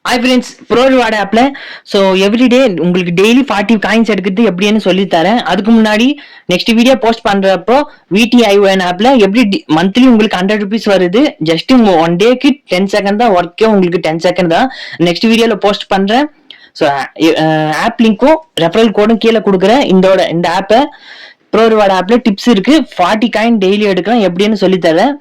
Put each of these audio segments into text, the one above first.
Hi friends, bro reward ஆப்ல everyday உங்களுக்கு daily 40 coins எடுக்கிறது எப்படின்னு சொல்லி தரேன். அதுக்கு முன்னாடி நெக்ஸ்ட் வீடியோ போஸ்ட் பண்றப்போ VTION ஆப்ல எப்படி மந்த்லி உங்களுக்கு 100 ருபீஸ் வருது. ஜஸ்ட் உங்க ஒன் டேக்கு 10 செகண்ட் தான் ஒர்க்கே, உங்களுக்கு 10 செகண்ட் தான். நெக்ஸ்ட் வீடியோல போஸ்ட் பண்றேன். ஸோ ஆப் லிங்க்கும் ரெஃபரல் கோடும் கீழே கொடுக்குறேன். இந்த ஆப்பை ப்ரோ ரிவார்டு ஆப்ல டிப்ஸ் இருக்கு. 40 காயின் டெய்லி எடுக்கலாம் எப்படின்னு சொல்லி தரேன்.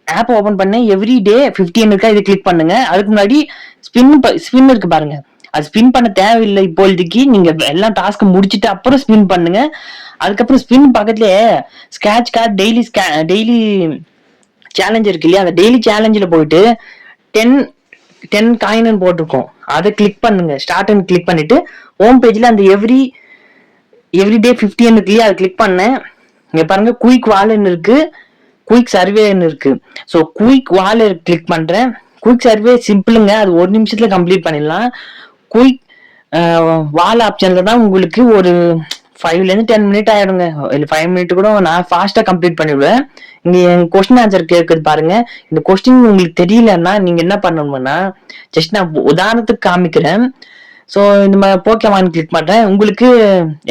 ஆப் ஓபன் பண்ண எவ்ரி டே 15 இருக்கா, இது கிளிக் பண்ணுங்க. அதுக்கு முன்னாடி ஸ்பின் இருக்கு பாருங்க, அது ஸ்பின் பண்ண தேவையில்லை இப்போதைக்கு. நீங்க எல்லாம் டாஸ்க் முடிச்சுட்டு அப்புறம் ஸ்பின் பண்ணுங்க. அதுக்கப்புறம் ஸ்பின் பக்கத்துலயே ஸ்கிராட்ச் கார்டு டெய்லி சேலஞ்ச் இருக்கு இல்லையா, அந்த டெய்லி சேலஞ்சில் போயிட்டு 10 காயின் போட்டிருக்கோம், அதை கிளிக் பண்ணுங்க. ஸ்டார்ட் கிளிக் பண்ணிட்டு ஹோம் பேஜ்ல அந்த எவ்ரிடே 15 இருக்கு இல்லையா, அதை கிளிக் பண்ணேன். இங்க பாருங்க, குயிக் வால்னு இருக்கு, குயிக் சர்வேன்னு இருக்கு. ஸோ குயிக் வால் கிளிக் பண்றேன். குயிக் சர்வே சிம்பிளுங்க, அது ஒரு நிமிஷத்துல கம்ப்ளீட் பண்ணிடலாம். குயிக் வால் ஆப்ஷன்ல தான் உங்களுக்கு ஒரு 5ல இருந்து 10 மினிட் ஆயிடுங்க, இல்லை 5 மினிட் கூட நான் ஃபாஸ்டா கம்ப்ளீட் பண்ணிடுவேன். இங்க என் கொஸ்டின் ஆன்சர் கேட்குது பாருங்க. இந்த கொஸ்டின் உங்களுக்கு தெரியலன்னா நீங்க என்ன பண்ணணும்னா, ஜஸ்ட் நான் உதாரணத்துக்கு காமிக்கிறேன். ஸோ இந்த மாதிரி போக்கேமான் கிளிக் பண்றேன். உங்களுக்கு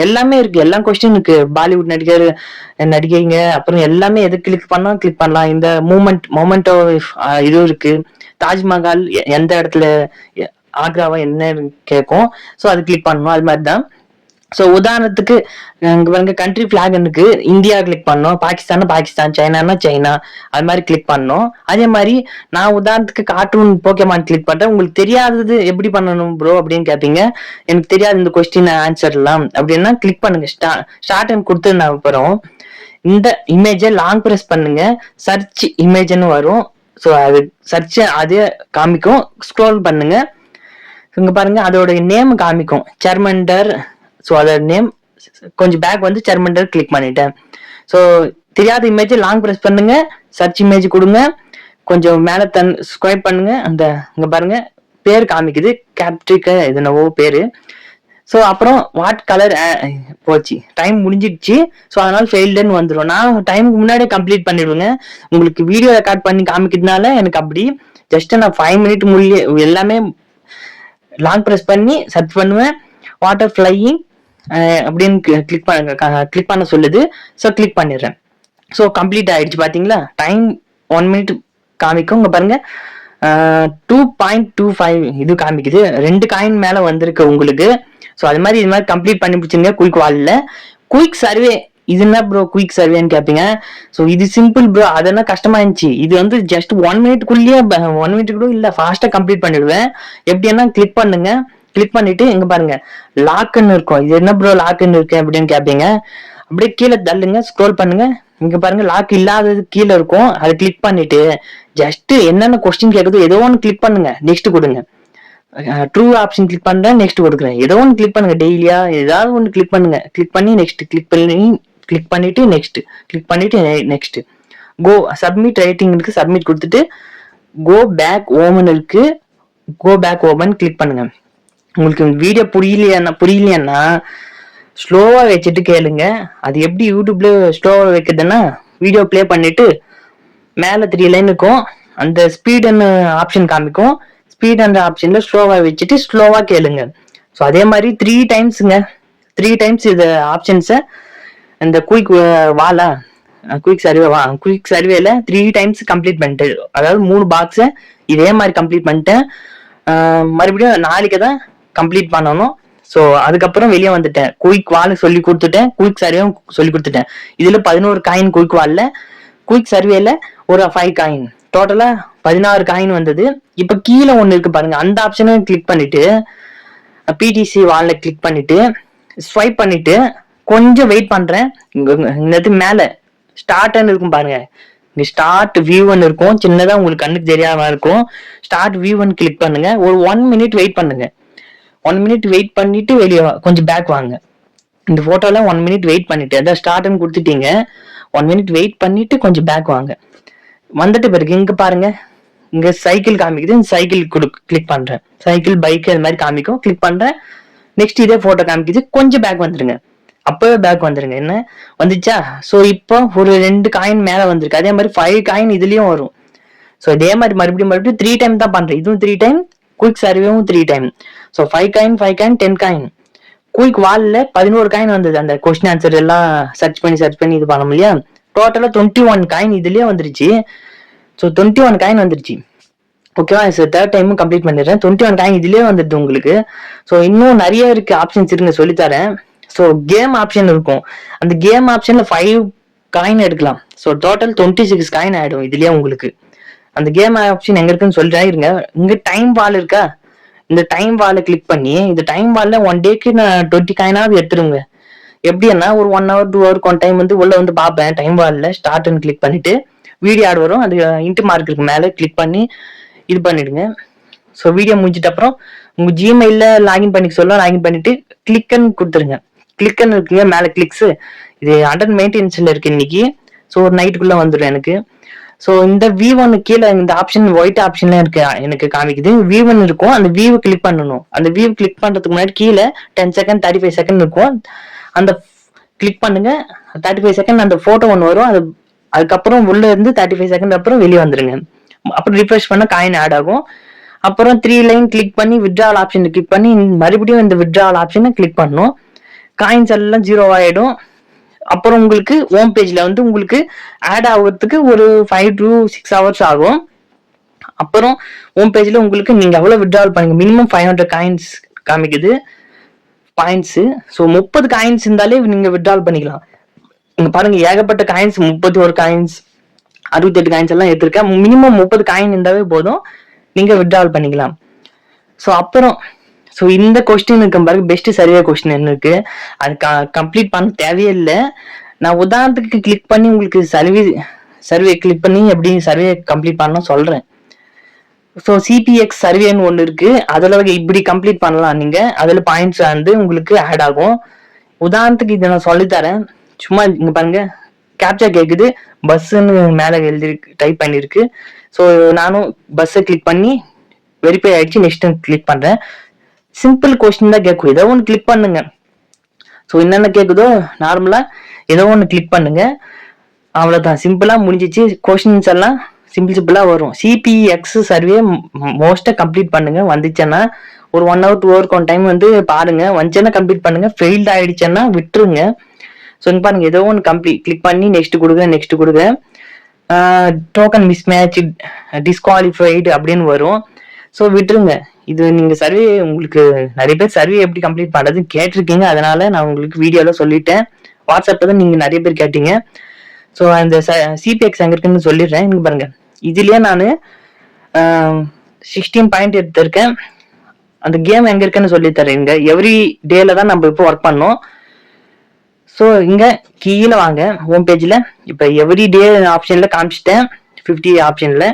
எல்லாமே இருக்கு, எல்லா கொஸ்டின் இருக்கு. பாலிவுட் நடிகைங்க அப்புறம் எல்லாமே எது கிளிக் பண்ணலாம். இந்த மொமெண்டோ இது இருக்கு. தாஜ்மஹால் எந்த இடத்துல, ஆக்ராவா என்ன கேட்கும். ஸோ அது கிளிக் பண்ணணும். அது மாதிரி தான். ஸோ உதாரணத்துக்கு கண்ட்ரி பிளாக் இருக்கு, இந்தியா கிளிக் பண்ணோம், பாகிஸ்தான், சைனானா சைனா, அது மாதிரி கிளிக் பண்ணோம். அதே மாதிரி நான் உதாரணத்துக்கு கார்ட்டூன் போக்கேமான் கிளிக் பண்றேன். உங்களுக்கு தெரியாதது எப்படி பண்ணணும் ப்ரோ அப்படின்னு கேட்பீங்க. எனக்கு தெரியாது இந்த கொஸ்டின் ஆன்சர் எல்லாம் அப்படின்னா கிளிக் பண்ணுங்க. ஸ்டார்ட் கொடுத்து அப்புறம் இந்த இமேஜை லாங் பிரஸ் பண்ணுங்க, சர்ச் இமேஜ்னு வரும். ஸோ அது சர்ச் அதே காமிக்கும். ஸ்க்ரோல் பண்ணுங்க, இங்க பாருங்க அதோட நேம் காமிக்கும், சர்மண்டர். ஸோ அதோட நேம் கொஞ்சம் பேக் வந்து சர்மண்டர் கிளிக் பண்ணிட்டேன். ஸோ தெரியாத இமேஜ் லாங் பிரஸ் பண்ணுங்க, சர்ச் இமேஜ் கொடுங்க, கொஞ்சம் மேல ஸ்வைப் பண்ணுங்க. இங்க பாருங்க பேர் காமிக்குது, கேப்ட்ரிக் என்னவோ பேரு. ஸோ அப்புறம் வாட் கலர் போச்சு, டைம் முடிஞ்சிடுச்சு. ஸோ அதனால ஃபெயில்டுன்னு வந்துடும். நான் டைமுக்கு முன்னாடியே கம்ப்ளீட் பண்ணிடுவேங்க. உங்களுக்கு வீடியோ ரெக்கார்ட் பண்ணி காமிக்கிறதுனால எனக்கு அப்படி ஜஸ்ட் நான் 5 மினிட் எல்லாமே லாங் பிரஸ் பண்ணி சர்ச் பண்ணுவேன். வாட்டர் ஃபிளையிங் அப்படின்னு கிளிக் பண்ண சொல்லுது. ஸோ கிளிக் பண்ணிடுறேன். ஸோ கம்ப்ளீட் ஆயிடுச்சு. பாத்தீங்களா, டைம் 1 மினிட் காமிக்கும். இங்க பாருங்க 2.25 இது காமிக்குது. 2 காயின் மேல வந்திருக்கு உங்களுக்கு. ஸோ அது மாதிரி இது மாதிரி கம்ப்ளீட் பண்ணி பிடிச்சிங்க. குயிக் வால்ல குயிக் சர்வே, இது என்ன ப்ரோ குயிக் சர்வேன்னு கேட்பீங்க. ஸோ இது சிம்பிள் ப்ரோ, அதெல்லாம் கஷ்டமா இருந்துச்சு. இது வந்து ஜஸ்ட் 1 மினிட்குள்ளேயே 1 மினிட் கூட இல்லை, ஃபாஸ்டா கம்ப்ளீட் பண்ணிடுவேன். எப்படின்னா கிளிக் பண்ணுங்க. கிளிக் பண்ணிட்டு இங்க பாருங்க லாக்குன்னு இருக்கும். இது என்ன ப்ரோ லாக்குன்னு இருக்கு அப்படின்னு கேட்பீங்க. அப்படியே கீழே தள்ளுங்க, ஸ்க்ரோல் பண்ணுங்க. இங்க பாருங்க லாக் இல்லாதது கீழே இருக்கும், அதை கிளிக் பண்ணிட்டு ஜஸ்ட் என்னென்ன கொஸ்டின் கேட்குதோ ஏதோ ஒன்று கிளிக் பண்ணுங்க, நெக்ஸ்ட் கொடுங்க. ட்ரூ ஆப்ஷன் கிளிக் பண்றேன், நெக்ஸ்ட் கொடுக்குறேன். ஏதோ ஒன்று கிளிக் பண்ணுங்க, டெய்லியா ஏதாவது ஒன்று கிளிக் பண்ணுங்க. கிளிக் பண்ணி நெக்ஸ்ட் கிளிக் பண்ணிட்டு நெக்ஸ்ட் கிளிக் பண்ணிட்டு நெக்ஸ்ட் கோ சப்மிட் ரைட்டிங் இருக்கு, சப்மிட் கொடுத்துட்டு கோ பேக் ஓமன் இருக்கு, கோ பேக் ஓமன் கிளிக் பண்ணுங்க. உங்களுக்கு வீடியோ புரியலையான்னா ஸ்லோவா வச்சுட்டு கேளுங்க. அது எப்படி யூடியூப்ல ஸ்லோவா வைக்கிறதுன்னா, வீடியோ பிளே பண்ணிட்டு மேல 3 லைன் இருக்கும், அந்த ஸ்பீடுன்னு ஆப்ஷன் காமிக்கும். ஸ்பீட் அந்த ஆப்ஷன்ல ஸ்லோவா வச்சுட்டு ஸ்லோவா கேளுங்க. ஸோ அதே மாதிரி 3 டைம்ஸுங்க, 3 டைம்ஸ் இது ஆப்ஷன்ஸை இந்த குயிக் வாலா குயிக் சர்வேல 3 டைம்ஸ் கம்ப்ளீட் பண்ணிட்டு, அதாவது 3 பாக்ஸை இதே மாதிரி கம்ப்ளீட் பண்ணிட்டேன். மறுபடியும் நாளைக்கு தான் கம்ப்ளீட் பண்ணணும். ஸோ அதுக்கப்புறம் வெளியே வந்துட்டேன். குயிக் வால் சொல்லி கொடுத்துட்டேன், குயிக் சர்வேவும் சொல்லி கொடுத்துட்டேன். இதுல 11 காயின் குயிக் வால்ல, குயிக் சர்வேல ஒரு 5 காயின், டோட்டலா 16 காயின் வந்தது. இப்ப கீழே ஒண்ணு இருக்கு பாருங்க, அந்த ஆப்ஷனை கிளிக் பண்ணிட்டு பிடிசி வால்ல கிளிக் பண்ணிட்டு ஸ்வைப் பண்ணிட்டு கொஞ்சம் வெயிட் பண்றேன். இந்த மேல ஸ்டார்ட்னு இருக்கும் பாருங்க, இங்க ஸ்டார்ட் வியூன்னு இருக்கும், சின்னதா உங்களுக்கு கண்ணுக்கு தெரியாம இருக்கும். ஸ்டார்ட் வியூன்னு கிளிக் பண்ணுங்க. ஒரு 1 மினிட் வெயிட் பண்ணுங்க. 1 மினிட் வெயிட் பண்ணிட்டு வெளியே கொஞ்சம் பேக் வாங்க. இந்த போட்டோல 1 மினிட் வெயிட் பண்ணிட்டு, அதான் ஸ்டார்ட்னு கொடுத்துட்டீங்க. 1 மினிட் வெயிட் பண்ணிட்டு கொஞ்சம் பேக் வாங்க. வந்துட்டு பிறகு இங்க பாருங்க, இங்க சைக்கிள் காமிக்குது, இந்த சைக்கிள் கிளிக் பண்றேன். சைக்கிள் பைக் அது மாதிரி காமிக்கும், கிளிக் பண்றேன். நெக்ஸ்ட் இதே போட்டோ காமிக்குது, கொஞ்சம் பேக் வந்துருங்க. அப்பவே பேக் வந்துருங்க. என்ன வந்துச்சா? ஸோ இப்போ ஒரு 2 காயின் மேல வந்திருக்கு. அதே மாதிரி 5 காயின் இதுலயும் வரும். ஸோ இதே மாதிரி மறுபடியும் 3 டைம் தான் பண்றேன். இதுவும் 3 டைம், குயிக் சர்வேவும் 3 time. So 5 coin 5 coin 10 coin. Quick வால்ல 11 காயின் வந்தது. அந்த கொஸ்டின் ஆன்சர் எல்லாம் சர்ச் பண்ணி இது பண்ண இல்லையா. டோட்டலா 21 காயின் இதுலயே வந்துருச்சு. ஸோ 21 காயின் வந்துருச்சு. ஓகேவா சார், தேர்ட் டைமும் கம்ப்ளீட் பண்ணிடுறேன். 21 காயின் இதுலயே வந்துடுது உங்களுக்கு. ஸோ இன்னும் நிறைய இருக்கு, ஆப்ஷன்ஸ் இருக்குங்க, சொல்லித்தரேன். ஸோ கேம் ஆப்ஷன் இருக்கும். அந்த கேம் ஆப்ஷன்ல 5 காயின் எடுக்கலாம். ஸோ டோட்டல் 26 காயின் ஆயிடும் இதுலயே உங்களுக்கு. அந்த கேம் ஆப்ஷன் எங்க இருக்குன்னு சொல்றேன் இருங்க. இங்க டைம் வால் இருக்கா, இந்த டைம் வாலை கிளிக் பண்ணி இந்த டைம் வால்ல 1 டேக்கு நான் 20 காயினாவது எடுத்துருங்க. எப்படின்னா ஒரு 1 hour 2 hour ஒன் டைம் வந்து உள்ள வந்து பார்ப்பேன். டைம் வால்ல ஸ்டார்ட்னு கிளிக் பண்ணிட்டு வீடியோ ஆட் வரும், அது இன்ட்டு மார்க் இருக்கு மேலே கிளிக் பண்ணி இது பண்ணிடுங்க. ஸோ வீடியோ முடிஞ்சிட்ட அப்புறம் உங்க ஜிமெயில லாகின் பண்ணிக்க சொல்ல லாகின் பண்ணிட்டு கிளிக்னு கொடுத்துருங்க. கிளிக்னு இருக்குங்க மேலே கிளிக்ஸ், இது அண்டர் மெயின்டெனன்ஸ்ல இருக்கு இன்னைக்கு. ஸோ ஒரு நைட்டுக்குள்ள வந்துடும் எனக்கு. ஸோ இந்த V1 கீழே இந்த ஆப்ஷன் ஒயிட் ஆப்ஷன்ல இருக்கு எனக்கு காமிக்குது. V1 இருக்கும், அந்த வியூ கிளிக் பண்ணணும். அந்த வியூ கிளிக் பண்றதுக்கு முன்னாடி கீழே 10 செகண்ட் 35 செகண்ட் இருக்கும், அந்த கிளிக் பண்ணுங்க. 35 செகண்ட் அந்த போட்டோ ஒன்று வரும், அது அதுக்கப்புறம் உள்ள இருந்து 35 செகண்ட் அப்புறம் வெளியே வந்துருங்க. அப்புறம் ரிஃப்ரெஷ் பண்ண காயின் ஆட் ஆகும். அப்புறம் 3 லைன் கிளிக் பண்ணி வித்ட்ராவல் ஆப்ஷன் கிளிக் பண்ணி மறுபடியும் இந்த வித்ட்ராவல் ஆப்ஷனை கிளிக் பண்ணணும். காயின்ஸ் எல்லாம் 0 ஆயிடும். அப்புறம் உங்களுக்கு ஹோம் பேஜ்ல வந்து உங்களுக்கு ஆட் ஆகுறதுக்கு ஒரு 5 to 6 hours ஆகும். அப்புறம் ஹோம் பேஜ்ல உங்களுக்கு நீங்க எவ்வளவு வித்ட்ராவல் பண்ணுங்க, மினிமம் 500 காயின்ஸ் காமிக்குது பாயிண்ட்ஸ். ஸோ 30 காயின்ஸ் இருந்தாலே நீங்க வித்ட்ராவல் பண்ணிக்கலாம். இங்க பாருங்க ஏகப்பட்ட காயின்ஸ், 31 காயின்ஸ் 68 காயின்ஸ் எல்லாம் எடுத்திருக்கேன். மினிமம் 30 காயின் இருந்தாவே போதும், நீங்க வித்ட்ராவல் பண்ணிக்கலாம். ஸோ அப்புறம் இந்த கொஸ்டின் இருக்கு பாருங்க, பெஸ்ட் சர்வே கொஸ்டின் இருக்கு. அது கம்ப்ளீட் பண்ண தேவையே இல்லை. நான் உதாரணத்துக்கு கிளிக் பண்ணி உங்களுக்கு சர்வே கிளிக் பண்ணி எப்படி சர்வே கம்ப்ளீட் பண்ண சொல்றேன். ஸோ சிபிஎக்ஸ் சர்வேன்னு ஒன்று இருக்கு, அதுல இப்படி கம்ப்ளீட் பண்ணலாம் நீங்க. அதுல பாயிண்ட்ஸ் வந்து உங்களுக்கு ஆட் ஆகும். உதாரணத்துக்கு இதை நான் சொல்லித்தரேன். சும்மா இங்க பாருங்க, கேப்சா கேக்குது, பஸ்ன்னு மேல எழுதிருக்கு, டைப் பண்ணிருக்கு. ஸோ நானும் பஸ்ஸை கிளிக் பண்ணி வெரிஃபை ஆயிடுச்சு. நெக்ஸ்ட் கிளிக் பண்றேன். சிம்பிள் கொஸ்டின் தான் கேட்கும், ஏதோ ஒன்று கிளிக் பண்ணுங்க. ஸோ என்னென்ன கேட்குதோ நார்மலா ஏதோ ஒன்று கிளிக் பண்ணுங்க, அவ்வளவுதான். சிம்பிளா முடிஞ்சிச்சு. கொஸ்டின்ஸ் எல்லாம் சிம்பிளா வரும். சிபிஎக்ஸ் சர்வே மோஸ்டா கம்ப்ளீட் பண்ணுங்க. வந்துச்சுன்னா ஒரு 1 hour 2 hour ஒன் டைம் வந்து பாருங்க. வந்துச்சுன்னா கம்ப்ளீட் பண்ணுங்க, ஃபெயில்ட் ஆயிடுச்சுன்னா விட்டுருங்க. ஸோ இங்க பாருங்க, ஏதோ ஒன்று கம்ப்ளீட் கிளிக் பண்ணி நெக்ஸ்ட் கொடுங்க. டோக்கன் மிஸ் மேட்ச் டிஸ்குவாலிஃபைடு அப்படின்னு வரும். ஸோ விட்டுருங்க. இது நீங்க சர்வே, உங்களுக்கு நிறைய பேர் சர்வே எப்படி கம்ப்ளீட் பண்றதுன்னு கேட்டிருக்கீங்க, அதனால நான் உங்களுக்கு வீடியோல சொல்லிட்டேன். வாட்ஸ்அப்ல தான் நீங்க நிறைய பேர் கேட்டீங்க. ஸோ அந்த சிபிஎக்ஸ் எங்க இருக்குன்னு சொல்லிடுறேன். இங்க பாருங்க, இதுலயே நான் 16 பாயிண்ட் எடுத்திருக்கேன். அந்த கேம் எங்க இருக்குன்னு சொல்லி தரேன். இங்க எவ்ரி டேல தான் நம்ம இப்போ ஒர்க் பண்ணோம். ஸோ இங்க கீழே வாங்க, ஹோம் பேஜ்ல இப்போ எவ்ரி டே ஆப்ஷன்ல காமிச்சிட்டேன், 50 ஆப்ஷன்ல.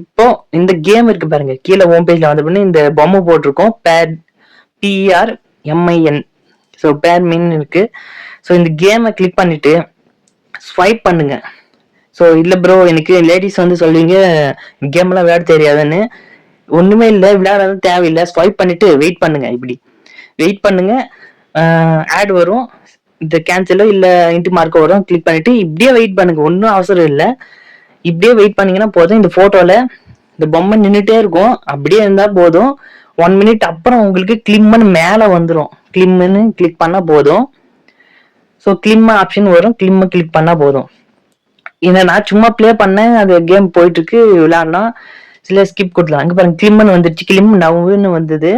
இப்போ இந்த கேம் இருக்கு பாருங்க, கீழே ஹோம் பேஜ்ல வந்து பண்ணி இந்த பொம்மை போட்டிருக்கோம், PRMIN. ஸோ பேர்மின் இருக்கு. ஸோ இந்த கேமை கிளிக் பண்ணிட்டு ஸ்வைப் பண்ணுங்க. ஸோ இல்ல ப்ரோ, எனக்கு லேடிஸ் வந்து சொல்லுவீங்க கேம் எல்லாம் விளையாட தெரியாதுன்னு. ஒண்ணுமே இல்லை, விளையாடாத தேவையில்லை. ஸ்வைப் பண்ணிட்டு வெயிட் பண்ணுங்க. இப்படி வெயிட் பண்ணுங்க, ஆட் வரும், இந்த கேன்சலோ இல்ல இன்ட்டு மார்க்கோ வரும். கிளிக் பண்ணிட்டு இப்படியே வெயிட் பண்ணுங்க, ஒன்றும் அவசரம் இல்லை. இப்படியே வெயிட் பண்ணீங்கன்னா போதும். இந்த போட்டோல இந்த பொம்மை நின்றுட்டே இருக்கும், அப்படியே இருந்தா போதும். 1 minute அப்புறம் உங்களுக்கு கிளிம்னு மேல வந்துடும். கிளிம்னு கிளிக் பண்ணா போதும். ஸோ கிளிம் ஆப்ஷன் வரும், கிளிம் கிளிக் பண்ணா போதும். இதை நான் சும்மா பிளே பண்ணேன், அது கேம் போயிட்டு இருக்கு, விளையாடலாம். சில ஸ்கிப் கொடுக்கலாம். அங்க பாருங்க, கிளிம்னு வந்துருச்சு, கிளிம் நவ்னு வந்தது.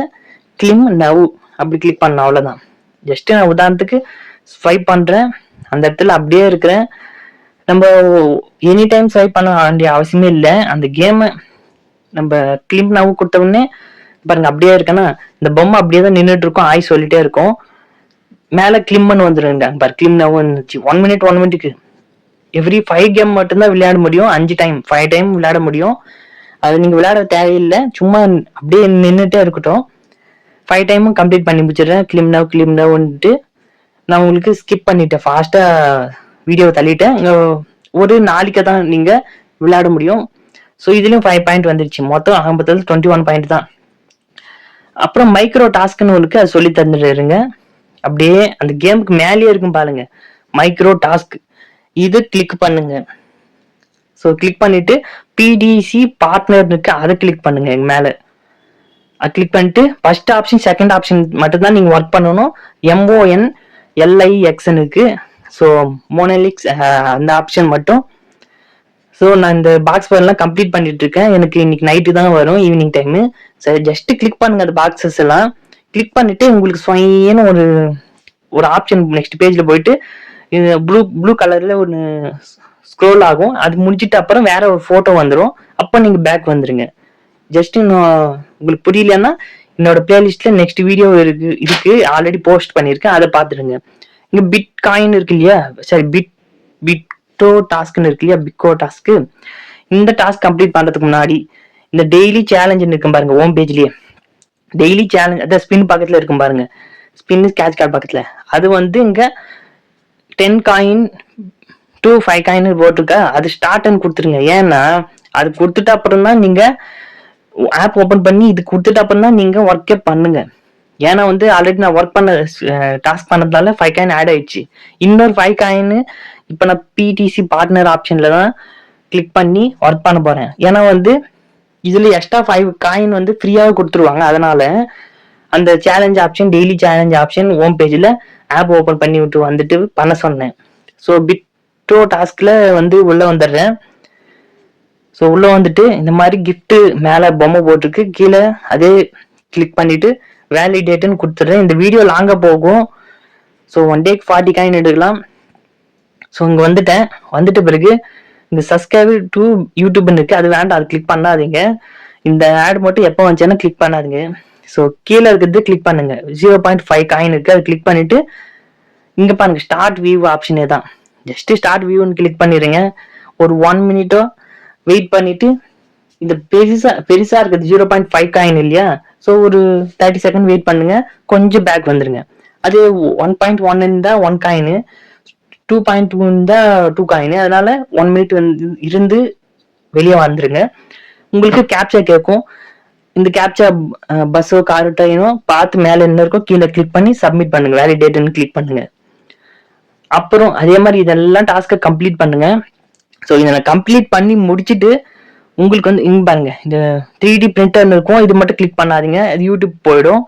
கிளிம் நவ் அப்படி கிளிக் பண்ண, அவ்வளவுதான். ஜஸ்ட் நான் உதாரணத்துக்கு ஸ்வைப் பண்றேன், அந்த இடத்துல அப்படியே இருக்கிறேன். நம்ம எனி டைம் ஸ்வைப் பண்ண வேண்டிய அவசியமே இல்லை. அந்த கேமை நம்ம கிளிம் நவ் கொடுத்த உடனே பாருங்க அப்படியே இருக்கேன்னா, இந்த பொம்மை அப்படியே தான் நின்றுட்டு இருக்கும், ஆய் சொல்லிட்டே இருக்கும். மேல கிளிம்னு வந்துருங்க பாரு, கிளிம் நவ் வந்துச்சு. 1 minute எவ்ரி 5 கேம் மட்டும்தான் விளையாட முடியும். 5 டைம் விளையாட முடியும். அது நீங்க விளையாட தேவையில்லை, சும்மா அப்படியே நின்றுட்டே இருக்கட்டும். 5 டைமும் கம்ப்ளீட் பண்ணி முடிச்சிடுறேன். கிளிம் நவ்ன்ட்டு நான் உங்களுக்கு ஸ்கிப் பண்ணிட்டேன், ஃபாஸ்டா வீடியோ தள்ளிட்டேன். ஒரு நாளைக்கு தான் நீங்க விளையாட முடியும். ஸோ இதுலயும் 5 பாயிண்ட் வந்துருச்சு. மொத்தம் 21 பாயிண்ட் தான். அப்புறம் மைக்ரோ டாஸ்க்னு ஒருக்கு, அது சொல்லி தந்துடுறேங்க. அப்படியே அந்த கேமுக்கு மேலேயே இருக்கும் பாருங்க, மைக்ரோ டாஸ்க். இது கிளிக் பண்ணுங்க. ஸோ கிளிக் பண்ணிட்டு பிடிசி பார்ட்னர் இருக்கு, அதை கிளிக் பண்ணுங்க மேல. அது கிளிக் பண்ணிட்டு ஃபர்ஸ்ட் ஆப்ஷன் செகண்ட் ஆப்ஷன் மட்டும் தான் நீங்க ஒர்க் பண்ணணும். MONLIX இருக்கு. ஸோ மோனலிக்ஸ் அந்த ஆப்ஷன் மட்டும். ஸோ நான் இந்த பாக்ஸ் எல்லாம் கம்ப்ளீட் பண்ணிட்டு இருக்கேன். எனக்கு இன்னைக்கு நைட்டு தான் வரும், ஈவினிங் டைமு. சரி, ஜஸ்ட் கிளிக் பண்ணுங்க அந்த பாக்ஸஸ் எல்லாம். கிளிக் பண்ணிட்டு உங்களுக்கு ஸ்வைன்னு ஒரு ஆப்ஷன் நெக்ஸ்ட் பேஜ்ல போயிட்டு ப்ளூ கலர்ல ஒன்று ஸ்க்ரோல் ஆகும். அது முடிச்சிட்டு அப்புறம் வேற ஒரு போட்டோ வந்துடும். அப்போ நீங்க பேக் வந்துருங்க. ஜஸ்ட் உங்களுக்கு புரியலன்னா என்னோட பிளேலிஸ்ட்ல நெக்ஸ்ட் வீடியோ இருக்கு ஆல்ரெடி போஸ்ட் பண்ணியிருக்கேன், அதை பார்த்துடுங்க. இங்க பிட் காயின் இருக்கு இல்லையா, சரி பிட்டோ டாஸ்க்னு இருக்கு இல்லையா, பிட்கோ டாஸ்க். இந்த டாஸ்க் கம்ப்ளீட் பண்றதுக்கு முன்னாடி இந்த டெய்லி சேலஞ்ச் இருக்கும் பாருங்க ஹோம் பேஜ்லயே. டெய்லி சேலஞ்ச் அதான் ஸ்பின் பக்கத்துல இருக்கும் பாருங்க, ஸ்பின் கேட்ச் கார்டு பக்கத்துல. அது இங்க 10 காயின் to 5 காயின் போட்டிருக்கா, அது ஸ்டார்ட்னு கொடுத்துருங்க. ஏன்னா அது கொடுத்துட்டு அப்புறம் தான் நீங்க ஆப் ஓபன் பண்ணி இது கொடுத்துட்டு அப்புறம் தான் நீங்க ஒர்க்கே பண்ணுங்க. ஏன்னா ஆல்ரெடி நான் ஒர்க் பண்ண டாஸ்க் பண்ணதால 5 காயின் ஆட் ஆயிடுச்சு. இன்னொரு 5 காயின் இப்ப நான் பிடிசி பார்ட்னர் ஆப்ஷன்ல தான் கிளிக் பண்ணி ஒர்க் பண்ண போறேன். ஏன்னா இதுல எக்ஸ்ட்ரா 5 காயின் ஃப்ரீயாக கொடுத்துருவாங்க. அதனால அந்த challenge option, daily challenge option home பேஜ்ல ஆப் ஓபன் பண்ணி விட்டு பண்ண சொன்னேன். ஸோ பிட்டோ டாஸ்க்ல உள்ள வந்துடுறேன். ஸோ உள்ள வந்துட்டு இந்த மாதிரி கிஃப்ட் மேல பொம்மை போட்டிருக்கு, கீழே அதே கிளிக் பண்ணிட்டு வேலிடேட்னு கொடுத்துட்றேன். இந்த வீடியோ லாங்கா போகும். ஸோ 1 டேக்கு 40 காயின் எடுக்கலாம். ஸோ இங்க வந்துட்ட பிறகு இந்த சப்ஸ்கிரைப் டு யூடியூப்னு இருக்கு, அது வேண்டாம், அது கிளிக் பண்ணாதீங்க. இந்த ஆட் மட்டும் எப்போ வந்துச்சுன்னா கிளிக் பண்ணாதீங்க. ஸோ கீழே இருக்கிறது கிளிக் பண்ணுங்க, 0.5 காயின் இருக்கு, அது கிளிக் பண்ணிட்டு இங்க பாருங்க ஸ்டார்ட் வியூ ஆப்ஷனே தான். ஜஸ்ட் ஸ்டார்ட் வியூன்னு கிளிக் பண்ணிடுங்க. ஒரு 1 மினிட்டோ வெயிட் பண்ணிட்டு இந்த பெருசா இருக்குது 0.5 காயின் இல்லையா, ஸோ ஒரு 30 செகண்ட் வெயிட் பண்ணுங்க, கொஞ்சம் பேக் வந்துருங்க. அது 1.1 இருந்தா 1 காயின், 2.2 இருந்தா 2 காயின். அதனால 1 மினிட் இருந்து வெளியே வந்துருங்க. உங்களுக்கு கேப்சா கேட்கும். இந்த கேப்சா பஸ்ஸோ காரோ ட்ரெயினோ பார்த்து மேல என்ன இருக்கோ கீழே கிளிக் பண்ணி சப்மிட் பண்ணுங்க, வேலிடேட்னு கிளிக் பண்ணுங்க. அப்புறம் அதே மாதிரி இதெல்லாம் டாஸ்க்கை கம்ப்ளீட் பண்ணுங்க. ஸோ இதை நான் கம்ப்ளீட் பண்ணி முடிச்சுட்டு உங்களுக்கு இங்க பாருங்க இந்த 3D பிரிண்டர்னு இருக்கும், இது மட்டும் கிளிக் பண்ணாதீங்க, அது யூடியூப் போயிடும்.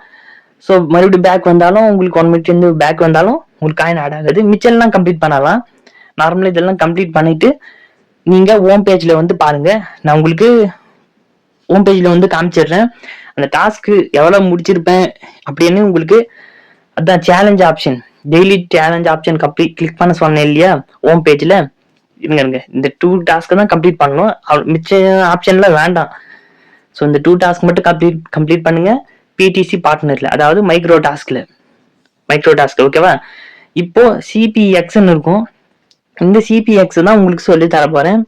ஸோ மறுபடியும் பேக் வந்தாலும் உங்களுக்கு 1 மினிட் இருந்து பேக் வந்தாலும் உங்களுக்கு காயின் ஆட் ஆகுது. மிச்சம்லாம் கம்ப்ளீட் பண்ணலாம். நார்மலாக இதெல்லாம் கம்ப்ளீட் பண்ணிட்டு நீங்க ஹோம் பேஜ்ல பாருங்க. நான் உங்களுக்கு ஹோம் பேஜ்ல காமிச்சிடுறேன் அந்த டாஸ்க் எவ்வளவு முடிச்சிருப்பேன் அப்படின்னு. உங்களுக்கு அதான் challenge option, daily challenge option click பண்ண சொன்னேன் இல்லையா ஹோம் பேஜ்ல. இருங்க இந்த 2 டாஸ்க் தான் கம்ப்ளீட் பண்ணணும், மிச்ச ஆப்ஷன்ல வேண்டாம். ஸோ இந்த 2 டாஸ்க் மட்டும் கம்ப்ளீட் பண்ணுங்க பிடிசி பார்ட்னர்ல, அதாவது மைக்ரோ டாஸ்க். ஓகேவா? இப்போ சிபிஎக்ஸ்ன்னு இருக்கும், இந்த சிபிஎக்ஸ் தான் உங்களுக்கு சொல்லி தர போறேன்.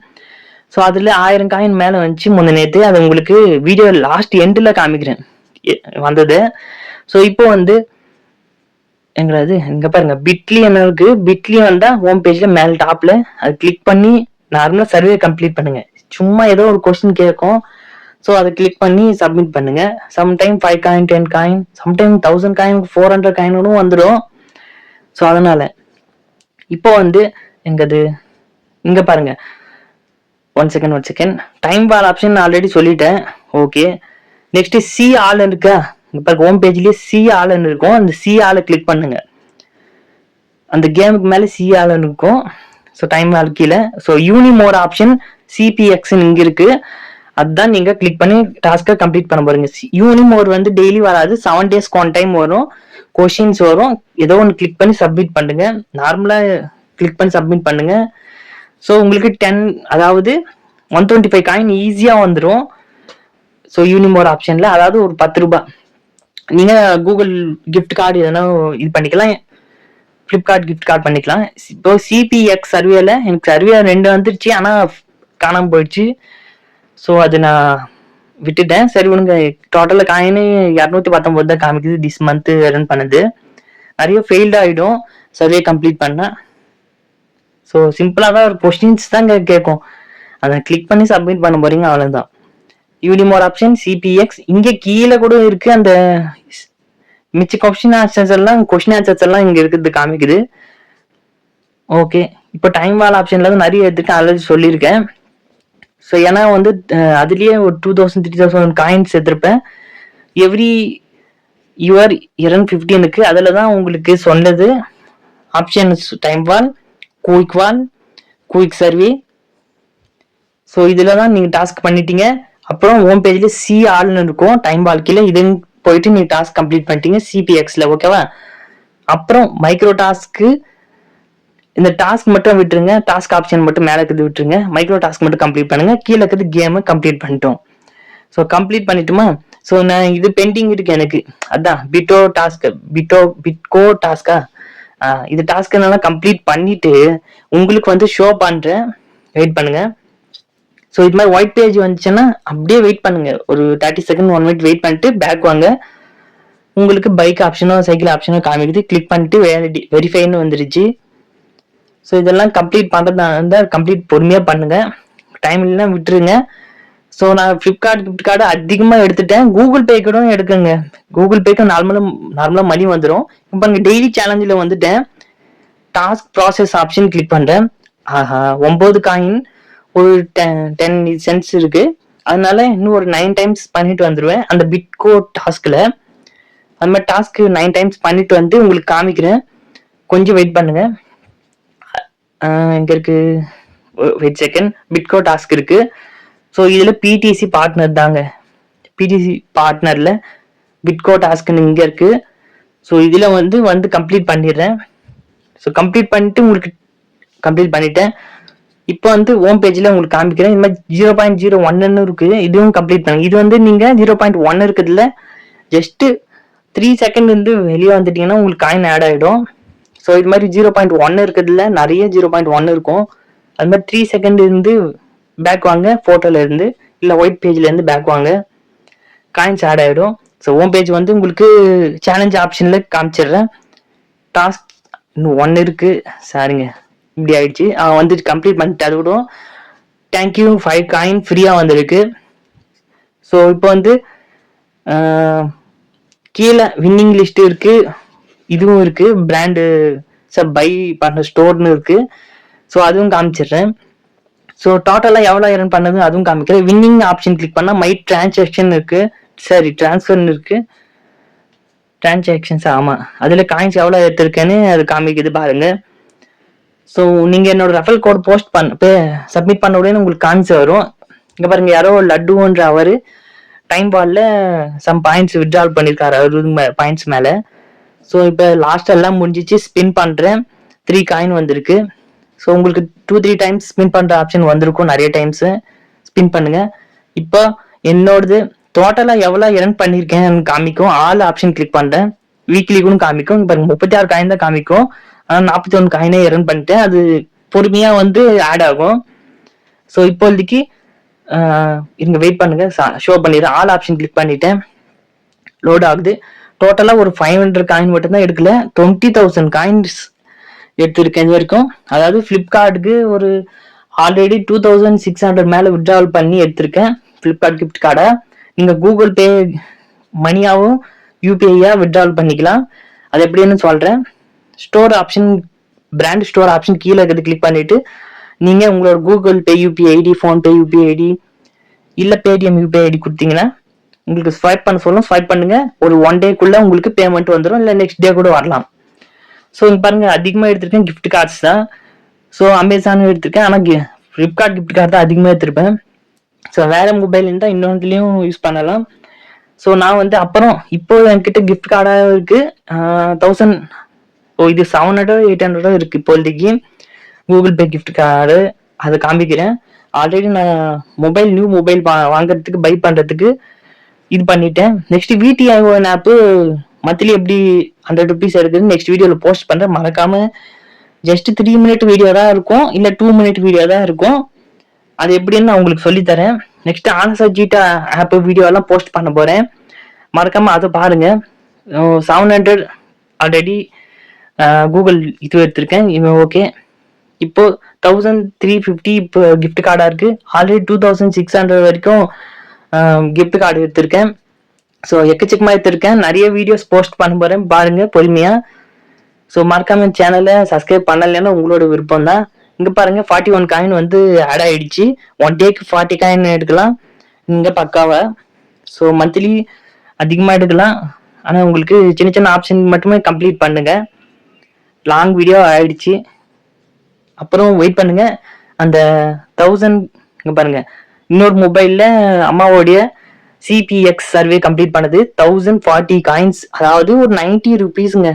ஸோ அதுல 1000 காயின் மேல வந்துச்சு நேற்று, அது உங்களுக்கு வீடியோ லாஸ்ட் எண்ட்ல காமிக்கிறேன் வந்தது. ஸோ இப்போ எங்கிறது இங்க பாருங்க பிட்லி என்ன இருக்கு, பிட்லி வந்தா ஹோம் பேஜ்ல மேல டாப்ல அது கிளிக் பண்ணி நார்மலா சர்வே கம்ப்ளீட் பண்ணுங்க. சும்மா ஏதோ ஒரு கொஸ்டின் கேட்கும், ஸோ அதை கிளிக் பண்ணி சப்மிட் பண்ணுங்க. Sometime 5 coin 10 coin, sometime 1000 coin 400 காயினும் வந்துடும். ஸோ அதனால இப்போ எங்கது இங்க பாருங்க, ஒன் செகண்ட் டைம் பார் ஆப்ஷன் ஆல்ரெடி சொல்லிட்டேன். ஓகே, நெக்ஸ்ட் சி ஆல் இருக்கா, இப்ப ஹோம் பேஜ்லயே சி ஆல்னு இருக்கும், அந்த சி ஆல கிளிக் பண்ணுங்க. அந்த கேமுக்கு மேல சி ஆல்னு இருக்கும். ஸோ டைம் ஆல் கீழே ஸோ யூனிமோர் ஆப்ஷன் சிபிஎக்ஸ் இங்க இருக்கு, அதுதான் நீங்க கிளிக் பண்ணி டாஸ்கை கம்ப்ளீட் பண்ண போறீங்க. யூனிமோர் டெய்லி வராது, 7 டேஸ்க்கு 1 டைம் வரும், கொஸ்டின்ஸ் வரும். ஏதோ ஒன்று கிளிக் பண்ணி சப்மிட் பண்ணுங்க, நார்மலா கிளிக் பண்ணி சப்மிட் பண்ணுங்க. ஸோ உங்களுக்கு 10 அதாவது 125 காயின் ஈஸியா வந்துடும். ஸோ யூனிமோர் ஆப்ஷன்ல அதாவது ஒரு 10 ரூபாய் நீங்க கூகுள் கிஃப்ட் கார்டு எதனா இது பண்ணிக்கலாம், பிளிப்கார்ட் கிஃப்ட் கார்டு பண்ணிக்கலாம். இப்போ சிபிஎக்ஸ் சர்வேல எனக்கு சர்வே 2 வந்துருச்சு, ஆனா காணாம போயிடுச்சு. ஸோ அது நான் விட்டுட்டேன். சரி உனக்கு டோட்டலா காயின் 219 தான் காமிக்குது திஸ் மந்த் ரன் பண்ணது. நிறைய ஃபெயில்ட் ஆயிடும் சர்வே கம்ப்ளீட் பண்ணா. ஸோ சிம்பிளா தான் ஒரு கொஸ்டின்ஸ் தான் கேட்கும், அதை கிளிக் பண்ணி சப்மிட் பண்ண போறீங்க, அவ்வளவுதான். யூனிமோர் ஆப்ஷன் சிபிஎக்ஸ் இங்க கீழே கூட இருக்கு, அந்த மிச்ச கொஸ்டின் ஆன்சர்ஸ் எல்லாம் இங்க இருக்குது காமிக்குது. ஓகே, இப்போ டைம் வால் ஆப்ஷன்ல நிறைய எடுத்துட்டு ஆல்ரெடி சொல்லியிருக்கேன். ஸோ ஏன்னா அதுலயே ஒரு 2000 3000 காயின்ஸ் எடுத்திருப்பேன். எவ்ரி யுவர் 215க்கு அதில் தான் உங்களுக்கு சொன்னது ஆப்ஷன்ஸ் டைம் வால், குயிக் வால், குயிக் சர்வே. ஸோ இதில் தான் நீங்கள் டாஸ்க் பண்ணிட்டீங்க. அப்புறம் ஹோம் பேஜில் சி ஆல்னு இருக்கும் டைம் வாழ்க்கையில், இதுன்னு போயிட்டு நீங்கள் டாஸ்க் கம்ப்ளீட் பண்ணிட்டீங்க சிபிஎக்ஸில். ஓகேவா? அப்புறம் மைக்ரோ டாஸ்க்கு, இந்த டாஸ்க் மட்டும் விட்டுருங்க, டாஸ்க் ஆப்ஷன் மட்டும் மேலே இருக்கிறது விட்டுருங்க, மைக்ரோ டாஸ்க் மட்டும் கம்ப்ளீட் பண்ணுங்க. கீழே இருக்கிறது கேமை கம்ப்ளீட் பண்ணிட்டோம். So complete பண்ணிட்டுமா? ஸோ நான் இது பெண்டிங் இருக்கு எனக்கு, அதான் பிட்கோ டாஸ்கா. இது டாஸ்க் என்னால கம்ப்ளீட் பண்ணிட்டு உங்களுக்கு வந்து ஷோ பண்றேன், வெயிட் பண்ணுங்க. ஸோ இது மாதிரி ஒயிட் பேஜ் வந்துச்சுன்னா அப்படியே வெயிட் பண்ணுங்க, ஒரு 30 செகண்ட் 1 மினிட் வெயிட் பண்ணிட்டு பேக் வாங்க. உங்களுக்கு பைக் ஆப்ஷனோ சைக்கிள் ஆப்ஷனோ காமிக்குது, கிளிக் பண்ணிட்டு வெரிஃபைன்னு வந்துருச்சு. ஸோ இதெல்லாம் கம்ப்ளீட் பண்ணுறதா இருந்தால் கம்ப்ளீட் பொறுமையாக பண்ணுங்க, டைம் இல்லைன்னா விட்டுருங்க. ஸோ நான் ஃப்ளிப்கார்ட் கிஃப்ட் கார்டு அதிகமாக எடுத்துட்டேன். கூகுள் பே கூட எடுக்குங்க, கூகுள் பேக்கு நார்மலாக மணி வந்துடும். இப்போ நீங்கள் டெய்லி சேலஞ்சில் வந்துட்டேன், டாஸ்க் ப்ராசஸ் ஆப்ஷன் கிளிக் பண்ணுறேன். ஆஹா, 9 காயின் ஒரு 10 சென்ட்ஸ் இருக்கு. அதனால இன்னும் ஒரு 9 டைம்ஸ் பண்ணிட்டு வந்துடுவேன் அந்த பிட்கோ டாஸ்கில். அந்த மாதிரி டாஸ்க் 9 டைம்ஸ் பண்ணிட்டு வந்து உங்களுக்கு காமிக்கிறேன், கொஞ்சம் வெயிட் பண்ணுங்க. எங்க இருக்கு, வெயிட் செகண்ட். பிட்கோ டாஸ்க் இருக்கு. ஸோ இதில் பிடிசி பார்ட்னர் தாங்க, பிடிசி பார்ட்னர்ல பிட்கோ டாஸ்க்னு இங்கே இருக்கு. ஸோ இதில் வந்து கம்ப்ளீட் பண்ணிடுறேன். ஸோ கம்ப்ளீட் பண்ணிட்டு உங்களுக்கு கம்ப்ளீட் பண்ணிட்டேன். இப்போ வந்து ஹோம் பேஜில் உங்களுக்கு காமிக்கிறேன். இந்த மாதிரி 0.01 இருக்கு, இதுவும் கம்ப்ளீட் பண்ணுங்க. இது வந்து நீங்கள் 0.1 இருக்குதுல்ல, ஜஸ்ட் 3 செகண்ட் வந்து வெளியே வந்துட்டீங்கன்னா உங்களுக்கு காயின் ஆட் ஆகிடும். ஸோ இது மாதிரி 0.1 இருக்குதுல்ல, நிறைய 0.1 இருக்கும். அது மாதிரி 3 செகண்ட் இருந்து பேக் வாங்க, ஃபோட்டோல இருந்து இல்லை ஒயிட் பேஜ்ல இருந்து பேக் வாங்க, காயின்ஸ் ஆட் ஆகிடும். ஸோ ஹோம் பேஜ் வந்து உங்களுக்கு சேலஞ்ச் ஆப்ஷன்ல காமிச்சிடுறேன். டாஸ்க் இன்னும் 1 இருக்கு, சாரிங்க இப்படி ஆயிடுச்சு. வந்துட்டு கம்ப்ளீட் பண்ணிட்டு அது கூட தேங்க்யூ 5 காயின் ஃப்ரீயாக வந்திருக்கு. ஸோ இப்போ வந்து கீழே வின்னிங் லிஸ்ட் இருக்கு, இதுவும் இருக்கு, பிராண்டு பை பண்ண ஸ்டோர்னு இருக்கு. ஸோ அதுவும் காமிச்சிடுறேன். ஸோ டோட்டலாக எவ்வளோ ஏர்ன் பண்ணது அதுவும் காமிக்கிறேன். வின்னிங் ஆப்ஷன் கிளிக் பண்ணால் மை டிரான்சாக்ஷன் இருக்கு, சரி டிரான்ஸ்ஃபர்னு இருக்கு, டிரான்சாக்ஷன்ஸ். ஆமாம், அதில் காயின்ஸ் எவ்வளோ எடுத்திருக்கேன்னு அது காமிக்குது பாருங்க. ஸோ நீங்கள் என்னோட ரெஃபரல் கோட் சப்மிட் பண்ண உடனே உங்களுக்கு காயின்ஸ் வரும். இங்கே பாருங்க, யாரோ லட்டுன்ற அவர் டைம் பாலில் சம் பாயிண்ட்ஸ் வித்ட்ரால் பண்ணியிருக்காரு 60 பாயிண்ட்ஸ் மேலே. ஸோ இப்போ லாஸ்ட் எல்லாம் முடிஞ்சிச்சு, ஸ்பின் பண்ணுறேன், 3 காயின் வந்திருக்கு. ஸோ உங்களுக்கு 2-3 டைம்ஸ் ஸ்பின் பண்ணுற ஆப்ஷன் வந்திருக்கும், நிறைய டைம்ஸு ஸ்பின் பண்ணுங்க. இப்போ என்னோடது டோட்டலாக எவ்வளோ எர்ன் பண்ணியிருக்கேன் காமிக்கும். ஆல் ஆப்ஷன் கிளிக் பண்ணுறேன், வீக்லி கூட காமிக்கும். இப்போ 36 காயின் தான் காமிக்கும், ஆனால் 41 காயினே எர்ன் பண்ணிட்டேன். அது பொறுமையாக வந்து ஆட் ஆகும். ஸோ இப்போதைக்கு இங்கே வெயிட் பண்ணுங்க, ஷோ பண்ணிடுறேன். ஆல் ஆப்ஷன் கிளிக் பண்ணிட்டேன், லோட் ஆகுது. டோட்டலாக ஒரு 500 காயின் மட்டும் தான் எடுக்கல, 20,000 காயின்ஸ் எடுத்திருக்கேன் இது வரைக்கும். அதாவது ஃப்ளிப்கார்ட்டுக்கு ஒரு ஆல்ரெடி 2600 மேலே வித்ட்ராவல் பண்ணி எடுத்திருக்கேன் ஃப்ளிப்கார்ட் கிஃப்ட் கார்டை. நீங்கள் கூகுள் பே மணியாகவும் யூபிஐயாக வித்ட்ராவல் பண்ணிக்கலாம். அது எப்படின்னு சொல்கிறேன். Store option, brand store option கீழே இருக்கிறது கிளிக் பண்ணிவிட்டு நீங்கள் உங்களோட Google Pay UPI ID, PhonePe UPI ID இல்லை பேடிஎம் யூபிஐ ஐடி கொடுத்தீங்கன்னா உங்களுக்கு ஸ்வைப் பண்ண சொல்லும், ஸ்வைப் பண்ணுங்க. ஒரு 1 டேக்குள்ளே உங்களுக்கு பேமெண்ட் வந்துடும், இல்லை நெக்ஸ்ட் டே கூட வரலாம். ஸோ இங்கே பாருங்க, அதிகமாக எடுத்திருக்கேன் கிஃப்ட் கார்ட்ஸ் தான். ஸோ அமேசானும் எடுத்திருக்கேன், ஆனால் ஃப்ளிப்கார்ட் கிஃப்ட் கார்டு தான் அதிகமாக எடுத்திருப்பேன். ஸோ வேறு மொபைல் இருந்தால் இன்னொன்றுலையும் யூஸ் பண்ணலாம். ஸோ நான் வந்து அப்புறம் இப்போ என்கிட்ட கிஃப்ட் கார்டாக இருக்குது 1000. இது 700 800 இருக்குது இப்போதைக்கு கூகுள் பே கிஃப்ட் கார்டு, அதை காமிக்கிறேன். ஆல்ரெடி நான் நியூ மொபைல் வாங்குறதுக்கு பை பண்ணுறதுக்கு இது பண்ணிட்டேன். நெக்ஸ்ட் VTION ஆப்பு மந்த்லி எப்படி 100 rupees எடுக்குது நெக்ஸ்ட் வீடியோவில் போஸ்ட் பண்ணுறேன். மறக்காமல் ஜஸ்ட் 3 மினிட் வீடியோ தான் இருக்கும், இல்லை 2 மினிட் வீடியோ தான் இருக்கும். அது எப்படின்னு நான் உங்களுக்கு சொல்லித்தரேன். நெக்ஸ்ட் ஆன்சர் ஜீட்டா ஆப் வீடியோலாம் போஸ்ட் பண்ண போகிறேன், மறக்காமல் அதை பாருங்கள். 700 ஆல்ரெடி கூகுள் இது எடுத்திருக்கேன், இவன் ஓகே. இப்போ 1350 இப்போ கிஃப்ட் கார்டாக இருக்குது. ஆல்ரெடி 2600 வரைக்கும் கிஃப்ட் கார்டு எடுத்திருக்கேன். ஸோ எக்கச்சக்கமாக எடுத்திருக்கேன், நிறைய வீடியோஸ் போஸ்ட் பண்ண போகிறேன், பாருங்கள் பொறுமையாக. ஸோ மறக்காம சேனலை சப்ஸ்கிரைப் பண்ணலைன்னா உங்களோட விருப்பம் தான். இங்கே பாருங்கள், 41 காயின் வந்து ஆட் ஆகிடுச்சு. 1 டேக்கு 40 காயின் எடுக்கலாம் இங்கே பக்காவா. ஸோ மந்த்லி அதிகமாக எடுக்கலாம். ஆனால் உங்களுக்கு சின்ன சின்ன ஆப்ஷன் மட்டுமே கம்ப்ளீட் பண்ணுங்க. லாங் வீடியோ ஆயிடுச்சு. அப்புறம் வெயிட் பண்ணுங்க. அந்த 1000 இங்க பாருங்க, இன்னொரு மொபைல்ல அம்மாவோடைய சிபிஎக்ஸ் சர்வே கம்ப்ளீட் பண்ணது 1040 காயின்ஸ், அதாவது ஒரு 90 ருபீஸுங்க.